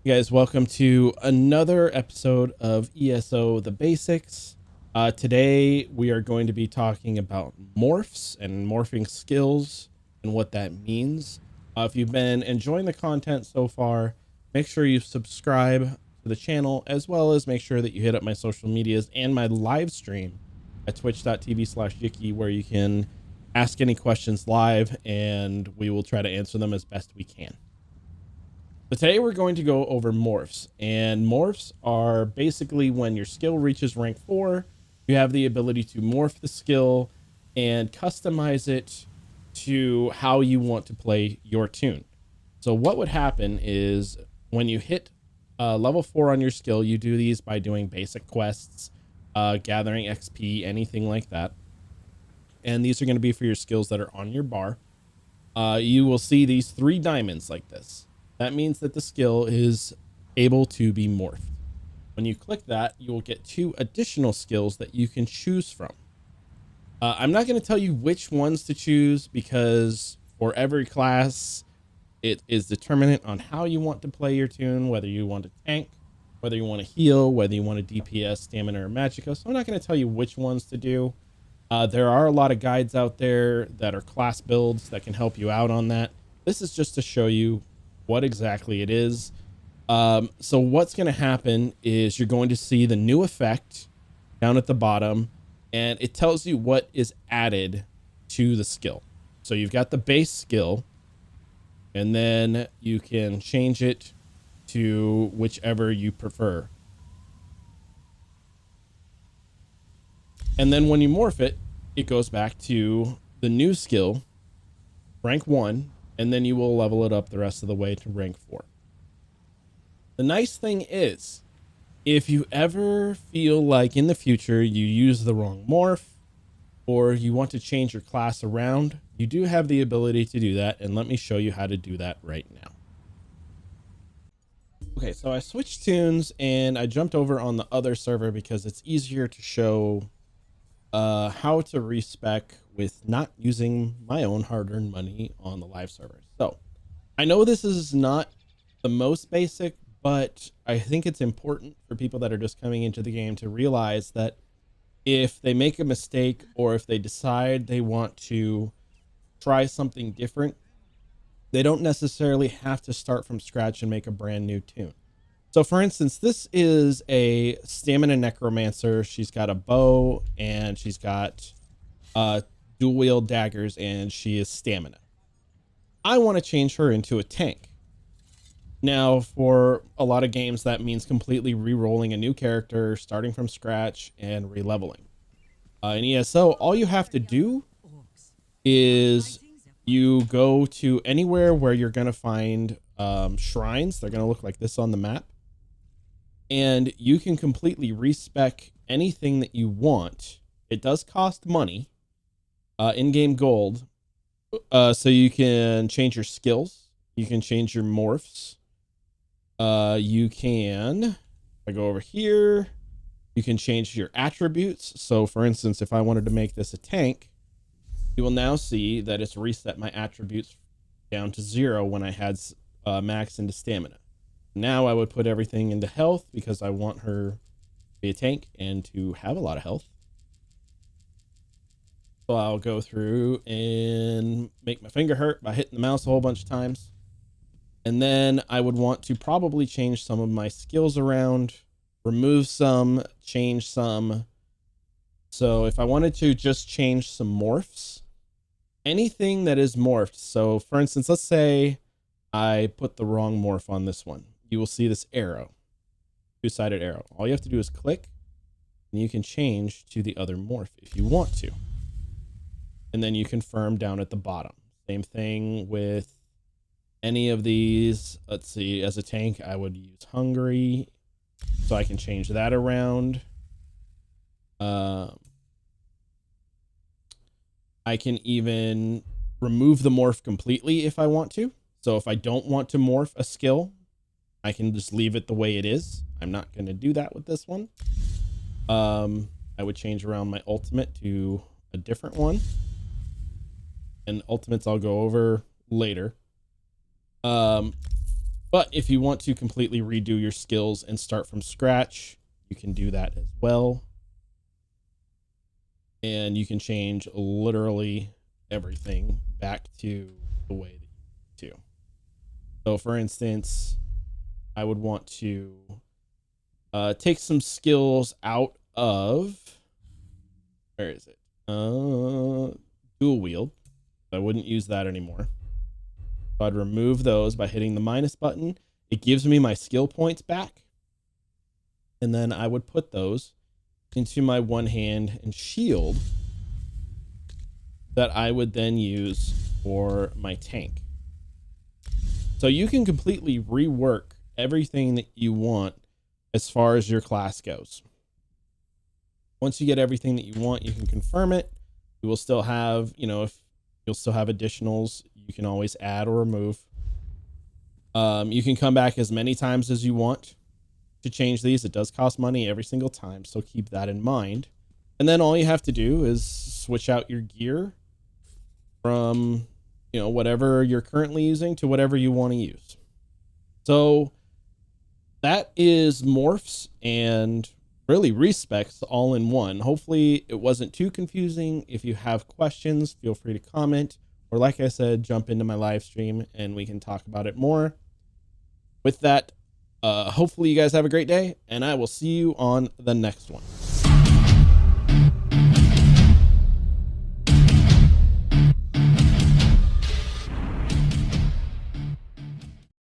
You guys, welcome to another episode of ESO The Basics. Today we are going to be talking about morphs and morphing skills and what that means. If you've been enjoying the content so far, make sure you subscribe to the channel, as well as make sure that you hit up my social medias and my live stream at twitch.tv/yicky, where you can ask any questions live and we will try to answer them as best we can. But today we're going to go over morphs, and morphs are basically when your skill reaches rank 4, you have the ability to morph the skill and customize it to how you want to play your tune. So what would happen is when you hit level 4 on your skill, you do these by doing basic quests, gathering XP, anything like that. And these are going to be for your skills that are on your bar. You will see these 3 diamonds like this. That means that the skill is able to be morphed. When you click that, you will get 2 additional skills that you can choose from. I'm not going to tell you which ones to choose because for every class, it is determinant on how you want to play your tune, whether you want to tank, whether you want to heal, whether you want to DPS, stamina, or magicka. So I'm not going to tell you which ones to do. There are a lot of guides out there that are class builds that can help you out on that. This is just to show you what exactly it is. So what's going to happen is you're going to see the new effect down at the bottom, and it tells you what is added to the skill. So you've got the base skill, and then you can change it to whichever you prefer. And then when you morph it, it goes back to the new skill, rank 1, and then you will level it up the rest of the way to rank 4. The nice thing is, if you ever feel like in the future you use the wrong morph, or you want to change your class around, you do have the ability to do that, and let me show you how to do that right now. Okay, so I switched tunes and I jumped over on the other server because it's easier to show how to respec with not using my own hard-earned money on the live server. So I know this is not the most basic, but I think it's important for people that are just coming into the game to realize that if they make a mistake or if they decide they want to try something different, they don't necessarily have to start from scratch and make a brand new tune. So for instance, this is a stamina necromancer. She's got a bow and she's got dual wield daggers, and she is stamina. I want to change her into a tank. Now, for a lot of games, that means completely re-rolling a new character, starting from scratch, and re-leveling. In ESO, all you have to do is you go to anywhere where you're going to find shrines. They're going to look like this on the map. And you can completely respec anything that you want. It does cost money, in-game gold. So you can change your skills. You can change your morphs. You can, if I go over here, you can change your attributes. So for instance, if I wanted to make this a tank, you will now see that it's reset my attributes down to 0 when I had max into stamina. Now I would put everything into health because I want her to be a tank and to have a lot of health. So I'll go through and make my finger hurt by hitting the mouse a whole bunch of times. And then I would want to probably change some of my skills around, remove some, change some. So if I wanted to just change some morphs, anything that is morphed. So for instance, let's say I put the wrong morph on this one. You will see this arrow, 2-sided arrow. All you have to do is click and you can change to the other morph if you want to. And then you confirm down at the bottom. Same thing with any of these. Let's see, as a tank, I would use hungry, so I can change that around. I can even remove the morph completely if I want to. So if I don't want to morph a skill, I can just leave it the way it is. I'm not going to do that with this one. I would change around my ultimate to a different one. And ultimates I'll go over later. But But if you want to completely redo your skills and start from scratch, you can do that as well. And you can change literally everything back to the way that you do. So for instance, I would want to take some skills out of, where is it? Dual wield. I wouldn't use that anymore. So I'd remove those by hitting the minus button. It gives me my skill points back. And then I would put those into my one hand and shield that I would then use for my tank. So you can completely rework everything that you want as far as your class goes. Once you get everything that you want, you can confirm it. You will still have, if you'll still have additionals, you can always add or remove. You can come back as many times as you want to change these. It does cost money every single time, so keep that in mind. And then all you have to do is switch out your gear from, whatever you're currently using to whatever you want to use. So that is Morphs and really respecs all in one. Hopefully it wasn't too confusing. If you have questions, feel free to comment, or like I said, jump into my live stream and we can talk about it more. With that, hopefully you guys have a great day, and I will see you on the next one.